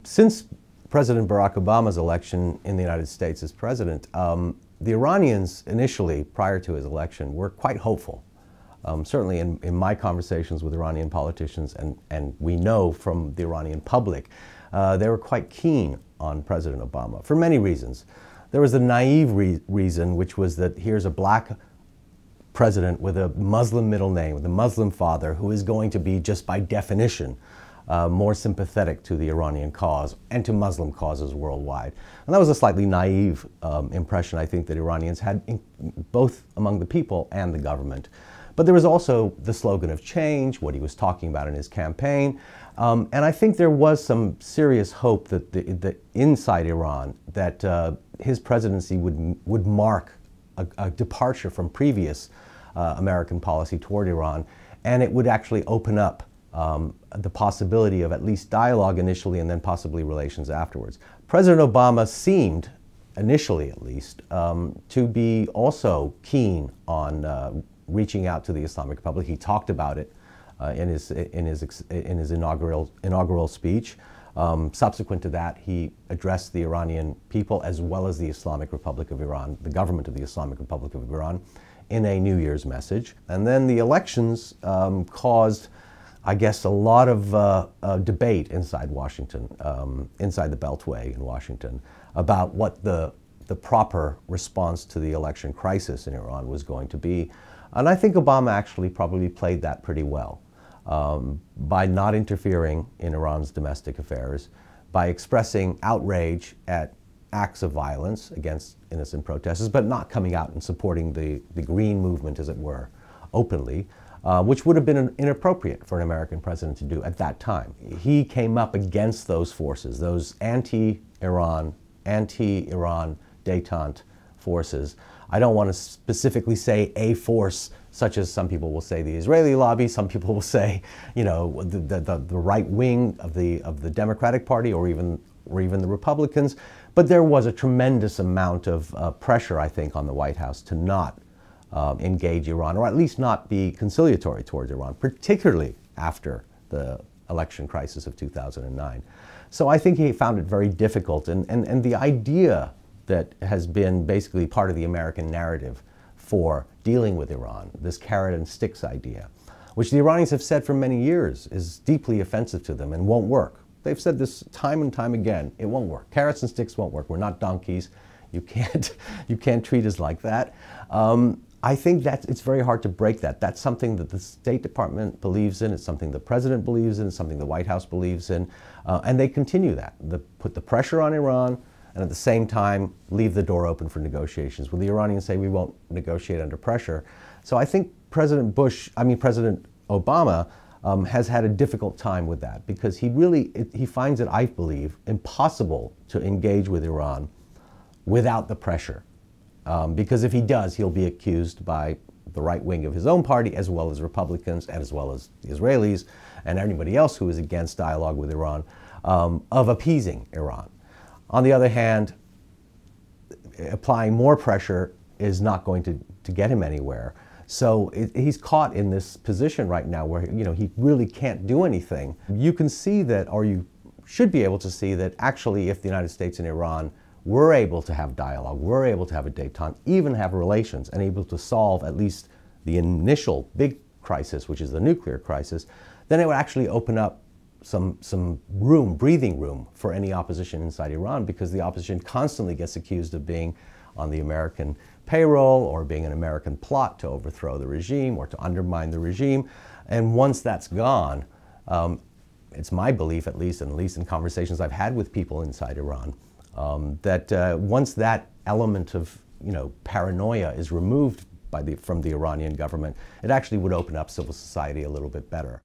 Since President Barack Obama's election in the United States as president, the Iranians initially, prior to his election, were quite hopeful. Certainly in my conversations with Iranian politicians, and we know from the Iranian public, they were quite keen on President Obama for many reasons. There was a naive reason, which was that here's a black president with a Muslim middle name, with a Muslim father, who is going to be, just by definition, more sympathetic to the Iranian cause and to Muslim causes worldwide. And that was a slightly naive impression, I think, that Iranians had both among the people and the government. But there was also the slogan of change, what he was talking about in his campaign. And I think there was some serious hope that inside Iran that his presidency would mark a departure from previous American policy toward Iran, and it would actually open up the possibility of at least dialogue initially and then possibly relations afterwards. President Obama seemed, initially at least, to be also keen on reaching out to the Islamic Republic. He talked about it in his inaugural speech. Subsequent to that, he addressed the Iranian people as well as the Islamic Republic of Iran, the government of the Islamic Republic of Iran, in a New Year's message. And then the elections caused, I guess, a lot of debate inside Washington, inside the Beltway in Washington, about what the proper response to the election crisis in Iran was going to be. And I think Obama actually probably played that pretty well by not interfering in Iran's domestic affairs, by expressing outrage at acts of violence against innocent protesters, but not coming out and supporting the Green movement, as it were, openly, which would have been inappropriate for an American president to do at that time. He came up against those forces, those anti-Iran détente forces. I don't want to specifically say a force, such as some people will say the Israeli lobby, some people will say, you know, the right wing of the Democratic Party, or even the Republicans. But there was a tremendous amount of pressure, I think, on the White House to not engage Iran, or at least not be conciliatory towards Iran, particularly after the election crisis of 2009. So I think he found it very difficult, and the idea that has been basically part of the American narrative for dealing with Iran, this carrot and sticks idea, which the Iranians have said for many years is deeply offensive to them and won't work. They've said this time and time again, it won't work. Carrots and sticks won't work. We're not donkeys. You can't treat us like that. I think that it's very hard to break that. That's something that the State Department believes in, it's something the President believes in, it's something the White House believes in, and they continue that. They put the pressure on Iran, and at the same time leave the door open for negotiations. When the Iranians say we won't negotiate under pressure. So I think President Obama has had a difficult time with that, because he finds it, I believe, impossible to engage with Iran without the pressure. Because if he does, he'll be accused by the right wing of his own party, as well as Republicans, and as well as the Israelis, and anybody else who is against dialogue with Iran, of appeasing Iran. On the other hand, applying more pressure is not going to get him anywhere. So he's caught in this position right now where, you know, he really can't do anything. You can see that, or you should be able to see that, actually, if the United States and Iran were able to have dialogue, were able to have a détente, even have relations, and able to solve at least the initial big crisis, which is the nuclear crisis, then it would actually open up some room, breathing room, for any opposition inside Iran, because the opposition constantly gets accused of being on the American payroll, or being an American plot to overthrow the regime or to undermine the regime. And once that's gone, it's my belief, at least in conversations I've had with people inside Iran, that once that element of, you know, paranoia is removed from the Iranian government, it actually would open up civil society a little bit better.